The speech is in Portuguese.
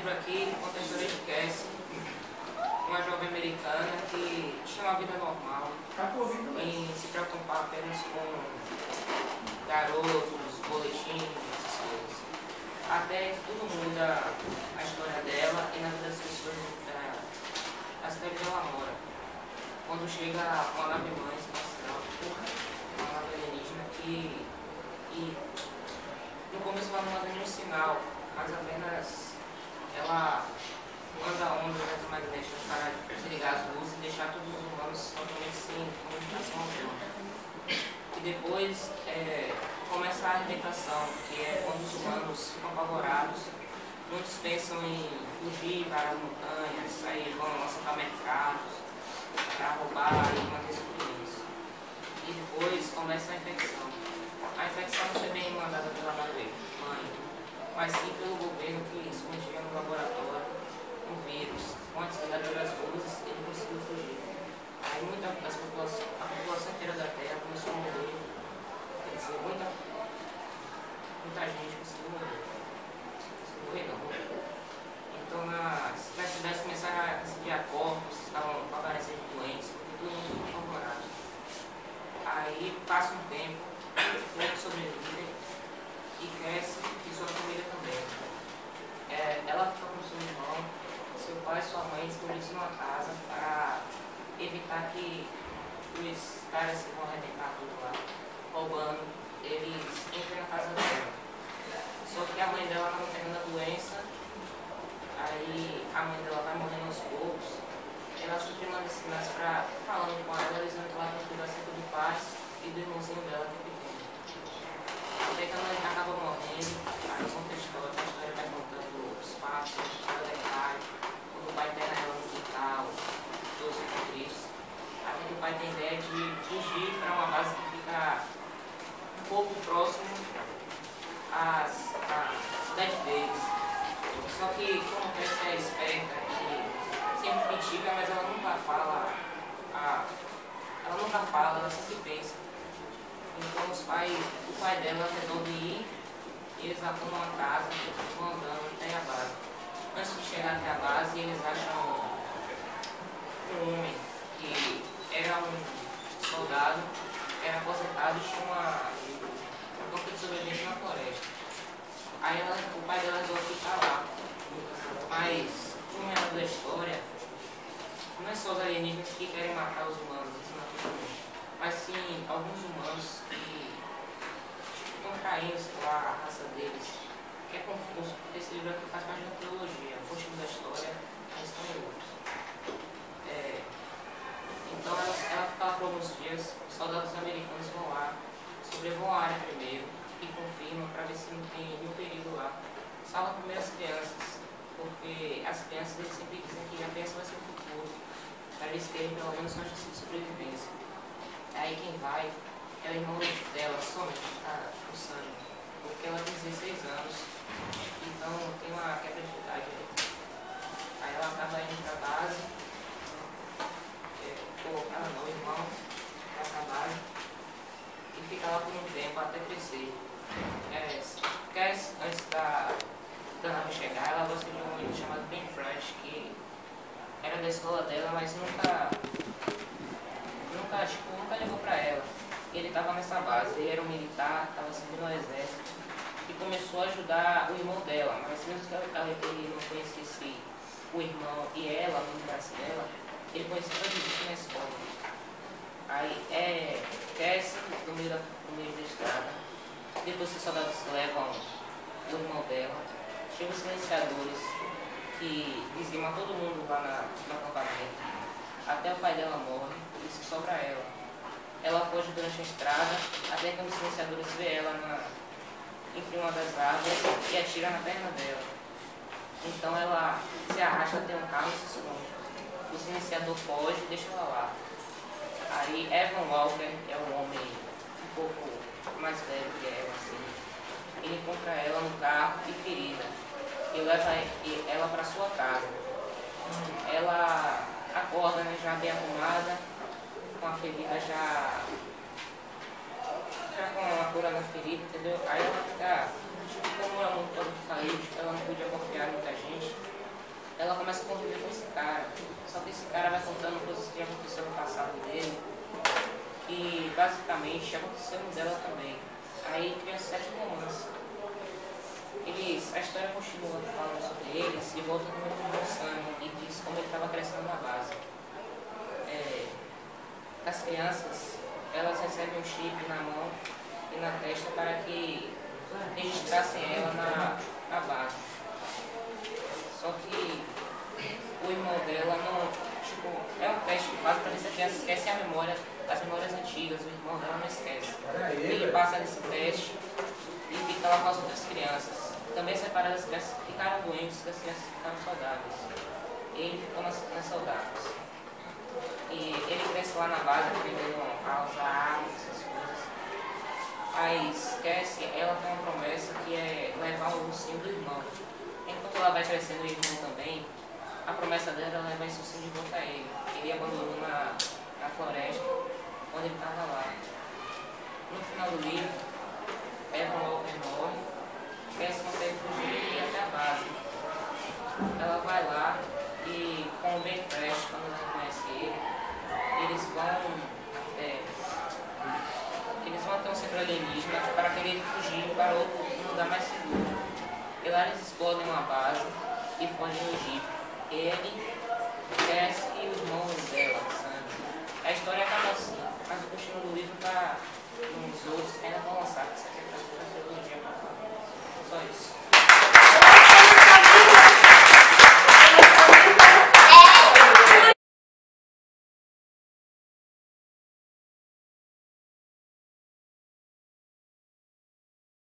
livro aqui conta a história de Cassie, uma jovem americana que tinha uma vida normal e se preocupava apenas com garotos, boletins, essas coisas. Até que tudo muda a história dela e na vida das pessoas da cidade onde ela mora. Quando chega uma nave mãe espacial, uma nave alienígena e no começo ela não manda nenhum sinal, mas apenas ela manda ondas eletromagnéticas para desligar as luzes e deixar todos os humanos totalmente sem comunicação alguma. E depois começa a arrebentação, que é quando os humanos ficam apavorados. Muitos pensam em fugir para as montanhas, sair, vão assaltar mercados, para roubar e manter segurança. E depois começa a infecção. A infecção não foi bem mandada pela mãe, mas sim pelo governo que escondia no laboratório um vírus. Com a desligada das luzes, ele conseguiu fugir. Aí a população inteira da Terra começou a morrer. Quer dizer, muita gente conseguiu morrer. Morrer não. Então nas cidades começaram a receber corpos, estavam aparecendo doentes, porque todo mundo ficou apavorado. Aí passa um tempo, todos sobrevivem e cresce, e sua família também. Ela fica com seu irmão, seu pai e sua mãe escondidos numa casa para evitar que os caras que vão arrebentar tudo lá, roubando, eles entrem na casa dela. Só que a mãe dela acaba pegando a doença, aí a mãe dela vai morrendo aos poucos. Ela sempre manda sinais falando com ela, dizendo que ela tem que cuidar sempre do pai e do irmãozinho dela que é pequeno. Até que a mãe acaba morrendo, aí conta a história vai contando os passos, cada detalhe, quando o pai interna ela no quintal, todos ficam tristes. Até que o pai tem ideia de fugir para uma base que fica um pouco próximo à cidade deles. Só que como a Cassie é esperta e sempre critica, mas ela nunca fala, ela sempre pensa. Então o pai dela resolve ir e eles arrumam uma casa, vão andando até a base. Antes de chegar até a base, eles acham um homem que era um soldado, era aposentado e tinha um campo de sobrevivência na floresta. Aí o pai dela resolve ficar lá. Mas, como é da história, não é só os alienígenas que querem matar os humanos, mas sim alguns humanos que estão traindo, sei lá, a raça deles, que é confuso, porque esse livro aqui faz parte da teologia, o motivo da história, mas estão em outros. Então ela fica lá por alguns dias, os soldados americanos vão lá, sobrevoam a área primeiro e confirmam para ver se não tem nenhum perigo lá. Salva primeiro as crianças, porque as crianças eles sempre dizem que a criança vai ser o futuro, para eles terem pelo menos uma chance de sobrevivência. Aí quem vai é o irmão dela, somente que está com sangue, porque ela tem 16 anos, então tem uma quebra de idade. Aí ela acaba indo para a base, ela não, o irmão, vai para a base e fica lá por um tempo até crescer. Antes da nave chegar, ela gosta de um menino chamado Ben French, que era da escola dela, mas nunca ligou pra ela. Ele estava nessa base, ele era um militar, estava servindo no exército e começou a ajudar o irmão dela, mas mesmo que ele não conhecesse o irmão e ela no braço dela, ele conhecia toda isso na escola. Aí Cassie no meio da estrada, depois que os soldados levam o irmão dela, chegam os silenciadores que dizimam todo mundo lá no acampamento. Até o pai dela morre, isso sobra ela. Ela foge durante a estrada, até que os silenciadores vê ela em cima das árvores e atira na perna dela. Então ela se arrasta até um carro e se esconde. O silenciador foge e deixa ela lá. Aí Evan Walker, que é um homem um pouco mais velho que ela, assim, ele encontra ela no carro e ferida e leva ela para sua casa. Ela acorda, né, já bem arrumada, com a ferida já com a cura na ferida, entendeu? Aí ela fica, tipo, como é um todo apocalíptico, ela não podia confiar em muita gente, ela começa a conviver com esse cara. Só que esse cara vai contando coisas que aconteceram no passado dele, que basicamente aconteceu no dela também. Aí cria certo romance. A história continua falando sobre eles e volta conversando e diz como ele estava crescendo na base. As crianças, elas recebem um chip na mão e na testa para que registrassem ela na base. Só que o irmão dela não, é um teste que faz para ver se a criança esquece as memórias antigas, o irmão dela não esquece. Ele passa nesse teste e fica lá com as outras crianças. Também separadas, as crianças ficaram doentes e as crianças ficaram saudáveis. Ele ficou nas saudáveis. E ele cresce lá na base, aprendendo a usar armas, essas coisas. Aí esquece, ela tem uma promessa que é levar o ursinho do irmão. Enquanto ela vai crescendo, o irmão também, a promessa dela é levar esse ursinho de volta a ele. Ele abandonou na floresta, quando ele estava lá. No final do livro, Evan Walker morre, Cass consegue fugir e ir até a base. Ela vai lá e, com o Ben Crash, quando ela conhece ele, eles vão ter um centro alienígena para querer fugir para outro lugar mais seguro. E lá eles explodem uma base e fogem no Jeep. Ele, Cass e os irmãos dela, Sandy. A história acaba assim, mas o continuo do livro está nos outros, ainda vão lançar, que isso aqui é para um dia para falar. Só isso.